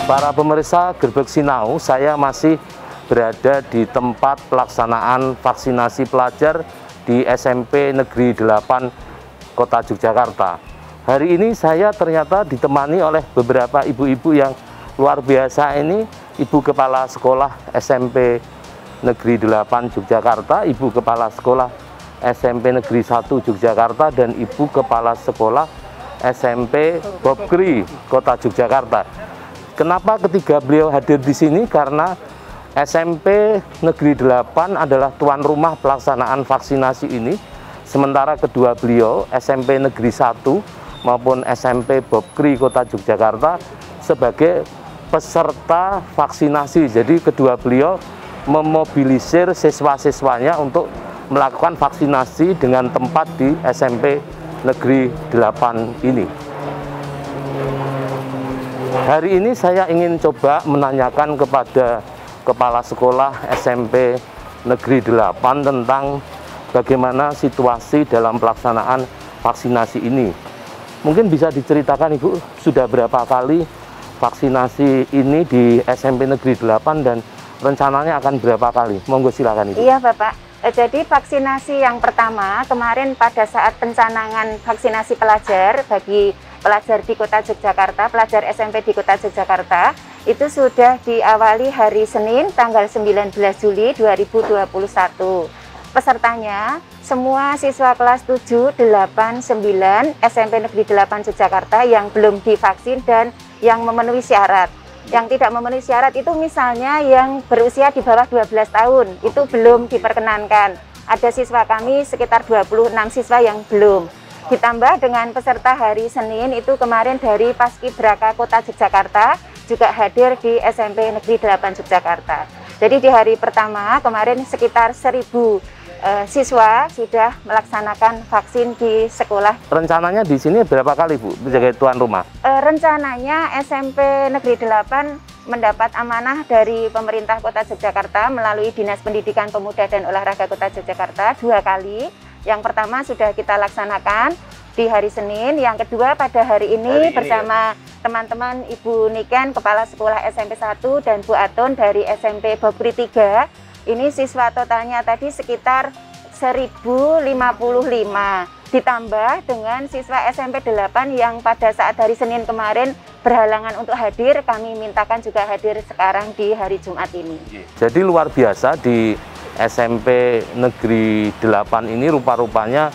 Para pemirsa Gerbek Sinau, saya masih berada di tempat pelaksanaan vaksinasi pelajar di SMP Negeri 8 Kota Yogyakarta. Hari ini saya ternyata ditemani oleh beberapa ibu-ibu yang luar biasa ini. Ibu Kepala Sekolah SMP Negeri 8 Yogyakarta, Ibu Kepala Sekolah SMP Negeri 1 Yogyakarta, dan Ibu Kepala Sekolah SMP Bob Kri Kota Yogyakarta. Kenapa ketiga beliau hadir di sini? Karena SMP Negeri 8 adalah tuan rumah pelaksanaan vaksinasi ini. Sementara kedua beliau, SMP Negeri 1 maupun SMP Bob Kri Kota Yogyakarta, sebagai peserta vaksinasi. Jadi kedua beliau memobilisir siswa-siswanya untuk melakukan vaksinasi dengan tempat di SMP Negeri 8 ini. Hari ini saya ingin coba menanyakan kepada Kepala Sekolah SMP Negeri 8 tentang bagaimana situasi dalam pelaksanaan vaksinasi ini. Mungkin bisa diceritakan Ibu, sudah berapa kali vaksinasi ini di SMP Negeri 8 dan rencananya akan berapa kali? Monggo silakan Ibu. Iya Bapak, jadi vaksinasi yang pertama kemarin pada saat pencanangan vaksinasi pelajar bagi pelajar di Kota Yogyakarta, pelajar SMP di Kota Yogyakarta, itu sudah diawali hari Senin tanggal 19 Juli 2021. Pesertanya semua siswa kelas 7, 8, 9 SMP Negeri 8 Yogyakarta yang belum divaksin dan yang memenuhi syarat. Yang tidak memenuhi syarat itu misalnya yang berusia di bawah 12 tahun, itu belum diperkenankan. Ada siswa kami sekitar 26 siswa yang belum. Ditambah dengan peserta hari Senin itu kemarin dari Paskibraka Kota Yogyakarta juga hadir di SMP Negeri 8 Yogyakarta. Jadi di hari pertama kemarin sekitar 1000 siswa sudah melaksanakan vaksin di sekolah. Rencananya di sini berapa kali Bu sebagai tuan rumah? Rencananya SMP Negeri 8 mendapat amanah dari pemerintah Kota Yogyakarta melalui Dinas Pendidikan Pemuda dan Olahraga Kota Yogyakarta 2 kali. Yang pertama sudah kita laksanakan di hari Senin, yang kedua pada hari ini bersama teman-teman Ibu Niken, Kepala Sekolah SMP 1 dan Bu Aton dari SMP Bob Kri 3. Ini siswa totalnya tadi sekitar 1055, ditambah dengan siswa SMP 8 yang pada saat hari Senin kemarin berhalangan untuk hadir, kami mintakan juga hadir sekarang di hari Jumat ini. Jadi luar biasa di SMP Negeri 8 ini rupa-rupanya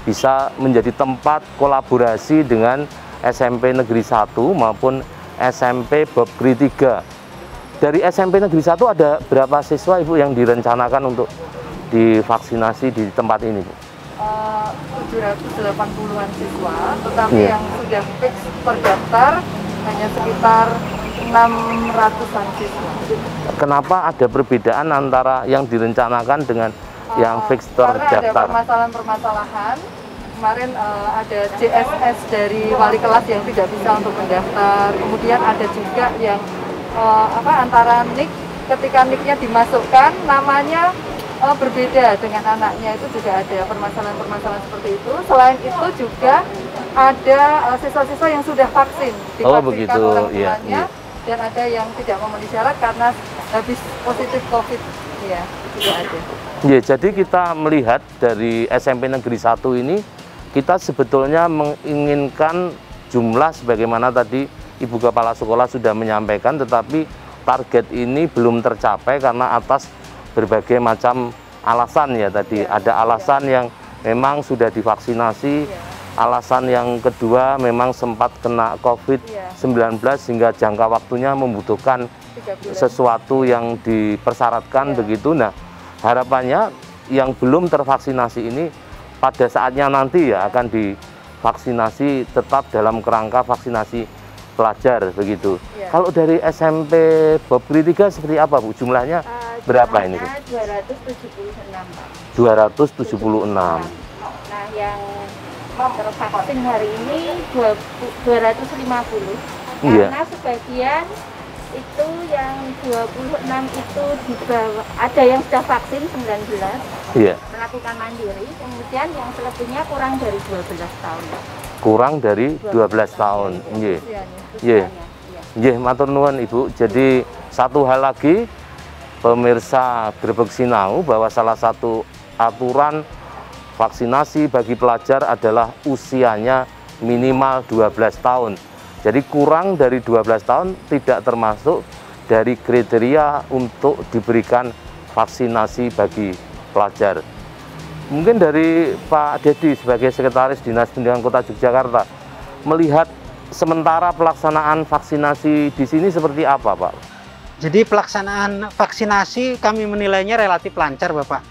bisa menjadi tempat kolaborasi dengan SMP Negeri 1 maupun SMP Bob Kri 3. Dari SMP Negeri 1 ada berapa siswa Ibu yang direncanakan untuk divaksinasi di tempat ini Bu? 780-an siswa, tetapi yang sudah fix terdaftar hanya sekitar 600-an siswa. Kenapa ada perbedaan antara yang direncanakan dengan yang fix terdaftar? Karena ada permasalahan-permasalahan. Kemarin ada JSS dari wali kelas yang tidak bisa untuk mendaftar. Kemudian ada juga yang antara NIK, ketika NIK-nya dimasukkan namanya berbeda dengan anaknya, itu juga ada permasalahan-permasalahan seperti itu. Selain itu juga ada siswa-siswa yang sudah vaksin, divaksinkan oleh tuannya, dan ada yang tidak memenuhi syarat karena habis positif COVID, ya juga ada. Ya, jadi kita melihat dari SMP Negeri 1 ini, kita sebetulnya menginginkan jumlah sebagaimana tadi Ibu Kepala Sekolah sudah menyampaikan, tetapi target ini belum tercapai karena atas berbagai macam alasan ya tadi. Ada alasan yang memang sudah divaksinasi, alasan yang kedua memang sempat kena COVID-19 sehingga jangka waktunya membutuhkan sesuatu yang dipersyaratkan begitu. Nah, harapannya yang belum tervaksinasi ini pada saatnya nanti ya akan divaksinasi tetap dalam kerangka vaksinasi pelajar begitu. Kalau dari SMP Bob Kri 3 seperti apa Bu? Jumlahnya berapa ini Bu? 276. 276. Nah, yang tervaksin hari ini 250. Karena sebagian itu yang 26 itu di bawah, ada yang sudah vaksin 19, melakukan mandiri, kemudian yang selebihnya kurang dari 12 tahun. Kurang dari 12 tahun. Iya. Nggih, matur nuwun Ibu. Jadi satu hal lagi pemirsa Grebeg Sinau, bahwa salah satu aturan vaksinasi bagi pelajar adalah usianya minimal 12 tahun. Jadi kurang dari 12 tahun tidak termasuk dari kriteria untuk diberikan vaksinasi bagi pelajar. Mungkin dari Pak Dedi sebagai Sekretaris Dinas Pendidikan Kota Yogyakarta, melihat sementara pelaksanaan vaksinasi di sini seperti apa, Pak? Jadi pelaksanaan vaksinasi kami menilainya relatif lancar, Bapak.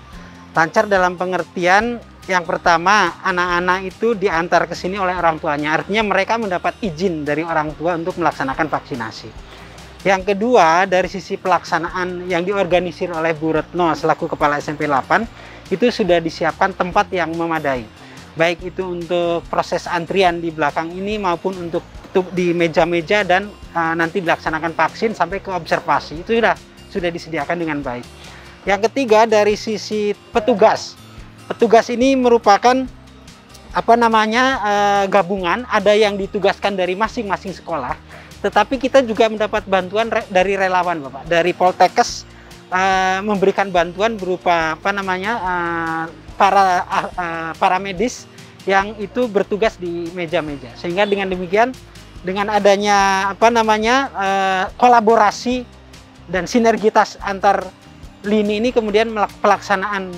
Lancar dalam pengertian yang pertama, anak-anak itu diantar ke sini oleh orang tuanya. Artinya mereka mendapat izin dari orang tua untuk melaksanakan vaksinasi. Yang kedua, dari sisi pelaksanaan yang diorganisir oleh Bu Retno selaku Kepala SMP 8, itu sudah disiapkan tempat yang memadai. Baik itu untuk proses antrian di belakang ini maupun untuk di meja-meja dan nanti dilaksanakan vaksin sampai ke observasi. Itu sudah disediakan dengan baik. Yang ketiga, dari sisi petugas. Petugas ini merupakan gabungan, ada yang ditugaskan dari masing-masing sekolah, tetapi kita juga mendapat bantuan dari relawan, Bapak, dari Poltekkes memberikan bantuan berupa para medis yang itu bertugas di meja-meja. Sehingga dengan demikian, dengan adanya kolaborasi dan sinergitas antar lini ini, kemudian pelaksanaan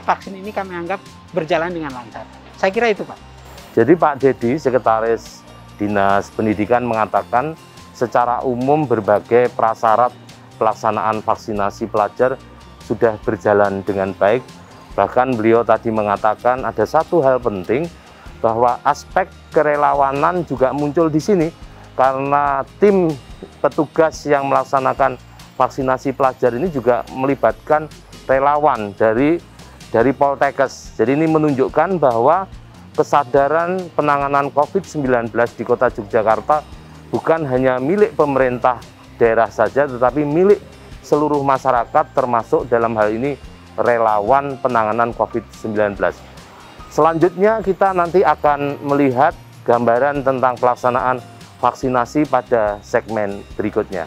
vaksin ini kami anggap berjalan dengan lancar. Saya kira itu, Pak. Jadi Pak Dedi, Sekretaris Dinas Pendidikan, mengatakan secara umum berbagai prasyarat pelaksanaan vaksinasi pelajar sudah berjalan dengan baik. Bahkan beliau tadi mengatakan ada satu hal penting, bahwa aspek kerelawanan juga muncul di sini karena tim petugas yang melaksanakan vaksinasi pelajar ini juga melibatkan relawan dari Poltekkes. Jadi ini menunjukkan bahwa kesadaran penanganan COVID-19 di Kota Yogyakarta bukan hanya milik pemerintah daerah saja, tetapi milik seluruh masyarakat, termasuk dalam hal ini relawan penanganan COVID-19. Selanjutnya kita nanti akan melihat gambaran tentang pelaksanaan vaksinasi pada segmen berikutnya.